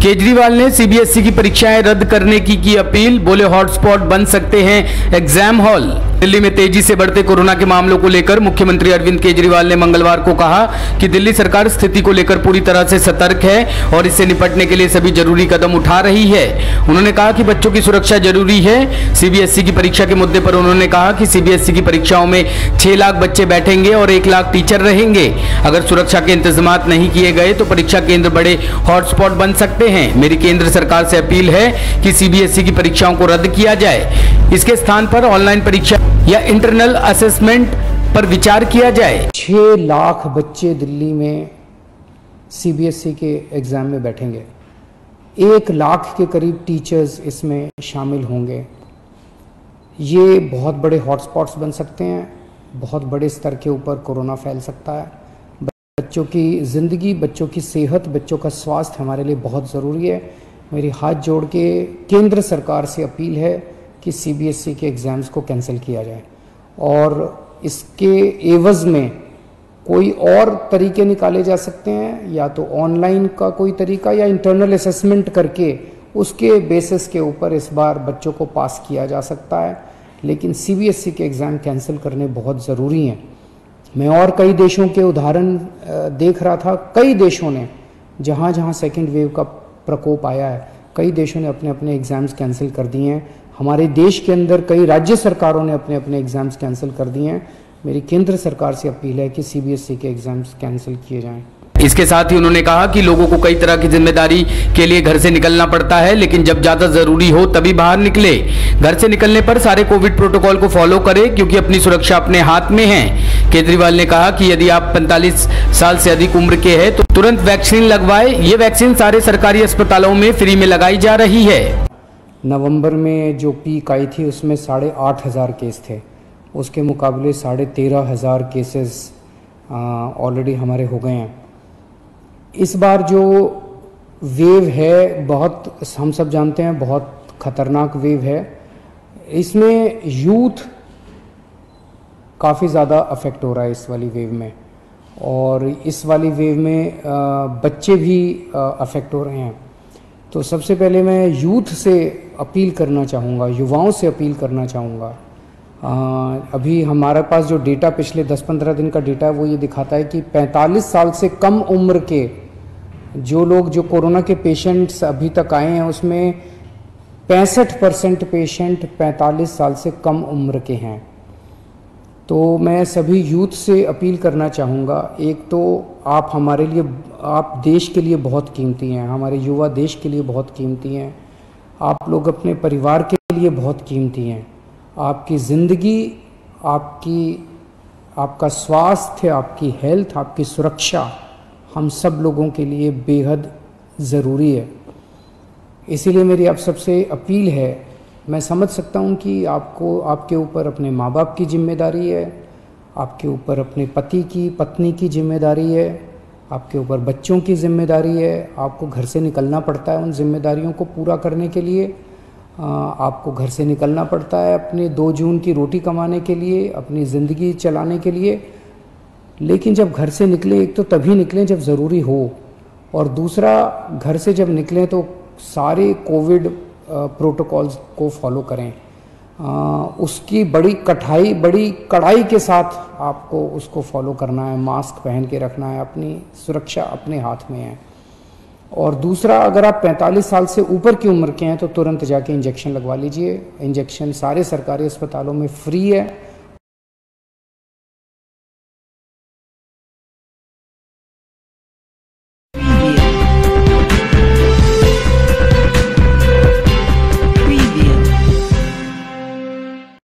केजरीवाल ने सीबीएसई की परीक्षाएं रद्द करने की अपील। बोले हॉटस्पॉट बन सकते हैं एग्जाम हॉल। दिल्ली में तेजी से बढ़ते कोरोना के मामलों को लेकर मुख्यमंत्री अरविंद केजरीवाल ने मंगलवार को कहा कि दिल्ली सरकार स्थिति को लेकर पूरी तरह से सतर्क है और इससे निपटने के लिए सभी जरूरी कदम उठा रही है। उन्होंने कहा कि बच्चों की सुरक्षा जरूरी है। सीबीएसई की परीक्षा के मुद्दे पर उन्होंने कहा कि सीबीएसई की परीक्षाओं में 6 लाख बच्चे बैठेंगे और 1 लाख टीचर रहेंगे। अगर सुरक्षा के इंतजाम नहीं किए गए तो परीक्षा केंद्र बड़े हॉटस्पॉट बन सकते हैं। मेरी केंद्र सरकार से अपील है कि सीबीएसई की परीक्षाओं को रद्द किया जाए। इसके स्थान पर ऑनलाइन परीक्षा या इंटरनल असेसमेंट पर विचार किया जाए। 6 लाख बच्चे दिल्ली में सीबीएसई के एग्जाम में बैठेंगे। 1 लाख के करीब टीचर्स इसमें शामिल होंगे। ये बहुत बड़े हॉटस्पॉट्स बन सकते हैं। बहुत बड़े स्तर के ऊपर कोरोना फैल सकता है। बच्चों की ज़िंदगी, बच्चों की सेहत, बच्चों का स्वास्थ्य हमारे लिए बहुत ज़रूरी है। मेरी हाथ जोड़ के केंद्र सरकार से अपील है कि सीबीएसई के एग्ज़ाम्स को कैंसिल किया जाए और इसके एवज़ में कोई और तरीके निकाले जा सकते हैं, या तो ऑनलाइन का कोई तरीका या इंटरनल असेसमेंट करके उसके बेसिस के ऊपर इस बार बच्चों को पास किया जा सकता है। लेकिन सीबीएसई के एग्ज़ाम कैंसिल करने बहुत ज़रूरी हैं। मैं और कई देशों के उदाहरण देख रहा था। कई देशों ने जहाँ जहाँ सेकेंड वेव का प्रकोप आया है, कई देशों ने अपने अपने एग्ज़ाम्स कैंसिल कर दिए हैं। हमारे देश के अंदर कई राज्य सरकारों ने अपने अपने एग्ज़ाम्स कैंसिल कर दिए हैं। मेरी केंद्र सरकार से अपील है कि सीबीएसई के एग्ज़ाम्स कैंसिल किए जाएं। इसके साथ ही उन्होंने कहा कि लोगों को कई तरह की जिम्मेदारी के लिए घर से निकलना पड़ता है, लेकिन जब ज्यादा जरूरी हो तभी बाहर निकले। घर से निकलने पर सारे कोविड प्रोटोकॉल को फॉलो करें क्योंकि अपनी सुरक्षा अपने हाथ में है। केजरीवाल ने कहा कि यदि आप 45 साल से अधिक उम्र के हैं तो तुरंत वैक्सीन लगवाए। ये वैक्सीन सारे सरकारी अस्पतालों में फ्री में लगाई जा रही है। नवंबर में जो पीक आई थी उसमें 8,500 केस थे। उसके मुकाबले 13,500 केसेस ऑलरेडी हमारे हो गए हैं। इस बार जो वेव है, बहुत हम सब जानते हैं, बहुत ख़तरनाक वेव है। इसमें यूथ काफ़ी ज़्यादा अफेक्ट हो रहा है इस वाली वेव में, और इस वाली वेव में बच्चे भी अफेक्ट हो रहे हैं। तो सबसे पहले मैं यूथ से अपील करना चाहूँगा, युवाओं से अपील करना चाहूँगा। अभी हमारे पास जो डेटा पिछले 10-15 दिन का डेटा है वो ये दिखाता है कि 45 साल से कम उम्र के जो लोग, जो कोरोना के पेशेंट्स अभी तक आए हैं, उसमें 65% पेशेंट 45 साल से कम उम्र के हैं। तो मैं सभी यूथ से अपील करना चाहूँगा, एक तो आप हमारे लिए, आप देश के लिए बहुत कीमती हैं, हमारे युवा देश के लिए बहुत कीमती हैं। आप लोग अपने परिवार के लिए बहुत कीमती हैं। आपकी ज़िंदगी, आपका स्वास्थ्य, आपकी हेल्थ, आपकी सुरक्षा हम सब लोगों के लिए बेहद ज़रूरी है। इसीलिए मेरी आप सबसे अपील है, मैं समझ सकता हूँ कि आपके ऊपर अपने माँ बाप की जिम्मेदारी है, आपके ऊपर अपने पति की, पत्नी की जिम्मेदारी है, आपके ऊपर बच्चों की जिम्मेदारी है। आपको घर से निकलना पड़ता है उन जिम्मेदारियों को पूरा करने के लिए। आपको घर से निकलना पड़ता है अपने 2 जून की रोटी कमाने के लिए, अपनी ज़िंदगी चलाने के लिए। लेकिन जब घर से निकलें, एक तो तभी निकलें जब ज़रूरी हो, और दूसरा घर से जब निकलें तो सारे कोविड प्रोटोकॉल्स को फॉलो करें। उसकी बड़ी कड़ाई के साथ आपको उसको फॉलो करना है। मास्क पहन के रखना है, अपनी सुरक्षा अपने हाथ में है। और दूसरा, अगर आप 45 साल से ऊपर की उम्र के हैं तो तुरंत जाके इंजेक्शन लगवा लीजिए। इंजेक्शन सारे सरकारी अस्पतालों में फ्री है।